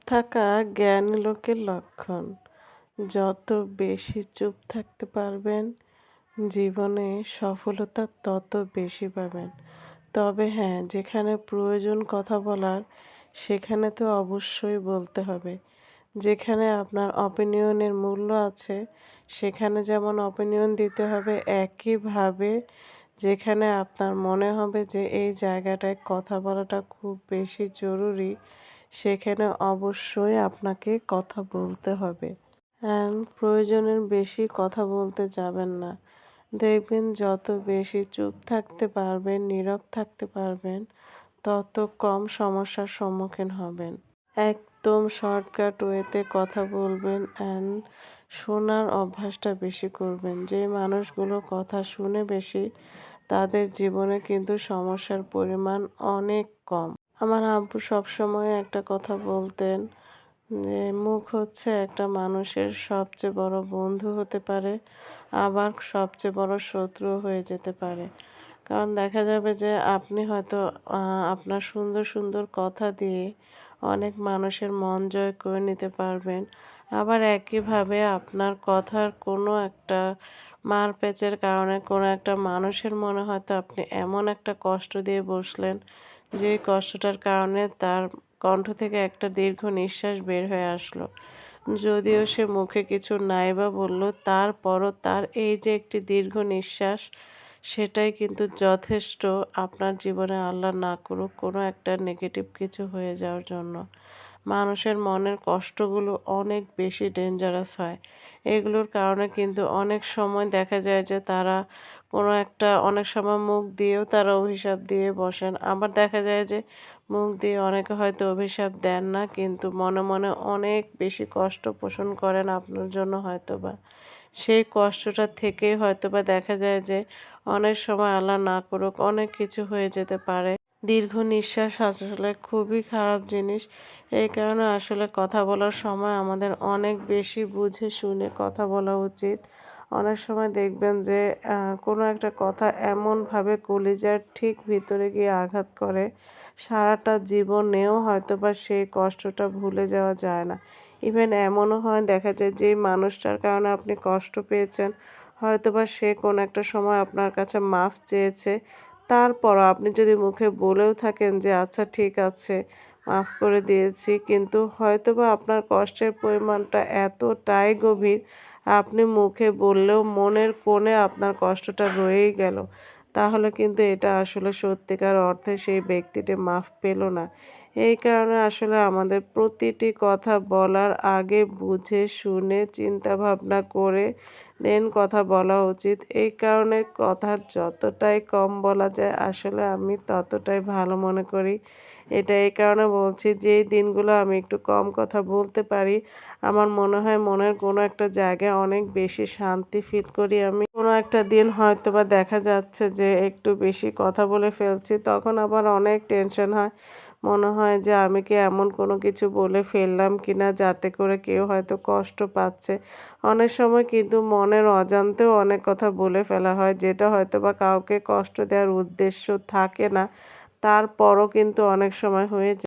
থাকা জ্ঞানী লোকের লক্ষণ। যত বেশি চুপ থাকতে পারবেন, জীবনে সফলতা তত বেশি পাবেন। তবে হ্যাঁ, যেখানে প্রয়োজন কথা বলার, সেখানে তো অবশ্যই বলতে হবে। যেখানে আপনার অপিনিয়নের মূল্য আছে, সেখানে যেমন অপিনিয়ন দিতে হবে, একইভাবে যেখানে আপনার মনে হবে যে এই জায়গাটায় কথা বলাটা খুব বেশি জরুরি, সেখানে অবশ্যই আপনাকে কথা বলতে হবে। প্রয়োজনের বেশি কথা বলতে যাবেন না। দেখবেন যত বেশি চুপ থাকতে পারবেন, নীরব থাকতে পারবেন, তত কম সমস্যার সম্মুখীন হবেন। একদম শর্টকাট ওয়েতে কথা বলবেন শোনার অভ্যাসটা বেশি করবেন। যে মানুষগুলো কথা শুনে বেশি, তাদের জীবনে কিন্তু সমস্যার পরিমাণ অনেক কম। আমার আব্বু সবসময় একটা কথা বলতেন যে, মুখ হচ্ছে একটা মানুষের সবচেয়ে বড় বন্ধু হতে পারে, আবার সবচেয়ে বড় শত্রুও হয়ে যেতে পারে। কারণ দেখা যাবে যে আপনি হয়তো আপনার সুন্দর, সুন্দর কথা দিয়ে অনেক মানুষের মন জয় করে নিতে পারবেন। আবার একইভাবে আপনার কথার কোনো একটা মারপ্যাঁচের কারণে কোনো একটা মানুষের মনে হয়তো আপনি এমন একটা কষ্ট দিয়ে বসলেন, যে কষ্টটার কারণে তার কণ্ঠ থেকে একটা দীর্ঘ নিঃশ্বাস বের হয়ে আসলো। যদিও সে মুখে কিছু নাই বা বলল, তারপরও তার এই যে একটি দীর্ঘ নিঃশ্বাস, সেটাই কিন্তু যথেষ্ট আপনার জীবনে আল্লাহ না করুক কোনো একটা নেগেটিভ কিছু হয়ে যাওয়ার জন্য। মানুষের মনের কষ্টগুলো অনেক বেশি ডেঞ্জারাস হয়। এগুলোর কারণে কিন্তু অনেক সময় দেখা যায় যে তারা কোনো একটা অনেক সময় মুখ দিয়েও তারা অভিশাপ দিয়ে বসেন। আবার দেখা যায় যে মুখ দিয়ে অনেকে হয়তো অভিশাপ দেন না, কিন্তু মনে, মনে অনেক বেশি কষ্ট পোষণ করেন আপনার জন্য হয়তোবা। সেই কষ্টটা থেকেই হয়তোবা দেখা যায় যে অনেক সময় আল্লাহ না করুক অনেক কিছু হয়ে যেতে পারে। দীর্ঘ নিঃশ্বাস আসলে খুবই খারাপ জিনিস। এই কারণে আসলে কথা বলার সময় আমাদের অনেক বেশি বুঝে শুনে কথা বলা উচিত। অনেক সময় দেখবেন যে কোনো একটা কথা এমনভাবে কলিজার ঠিক ভিতরে গিয়ে আঘাত করে, সারাটা জীবনেও হয়তোবা সেই কষ্টটা ভুলে যাওয়া যায় না। ইভেন এমনও হয় দেখা যায় যেই মানুষটার কারণে আপনি কষ্ট পেয়েছেন, হয়তোবা সে কোনো একটা সময় আপনার কাছে মাফ চেয়েছে। তারপরও আপনি যদি মুখে বলেও থাকেন যে আচ্ছা ঠিক আছে, মাফ করে দিয়েছি, কিন্তু হয়তোবা আপনার কষ্টের পরিমাণটা এতটাই গভীর, আপনি মুখে বললেও মনের কোণে আপনার কষ্টটা রয়েই গেল। তাহলে কিন্তু এটা আসলে সত্যিকার অর্থে সেই ব্যক্তিটি মাফ পেল না। এই কারণে আসলে আমাদের প্রতিটি কথা বলার আগে বুঝে শুনে চিন্তা ভাবনা করে দেন কথা বলা উচিত। এই কারণে কথা যতটাই কম বলা যায় আসলে আমি ততটাই ভালো মনে করি। এটা এই কারণে বলছি, যেই দিনগুলো আমি একটু কম কথা বলতে পারি, আমার মনে হয় মনের কোনো একটা জায়গায় অনেক বেশি শান্তি ফিল করি আমি। কোনো একটা দিন হয়তোবা দেখা যাচ্ছে যে একটু বেশি কথা বলে ফেলছি, তখন আবার অনেক টেনশন হয়। মনে হয় যে আমি কি এমন কোনো কিছু বলে ফেললাম কিনা যাতে করে কেউ হয়তো কষ্ট পাচ্ছে। অনেক সময় কিন্তু মনের অজান্তেও অনেক কথা বলে ফেলা হয়, যেটা হয়তোবা কাউকে কষ্ট দেওয়ার উদ্দেশ্য থাকে না। তারপরও কিন্তু অনেক সময় হয়ে যায়।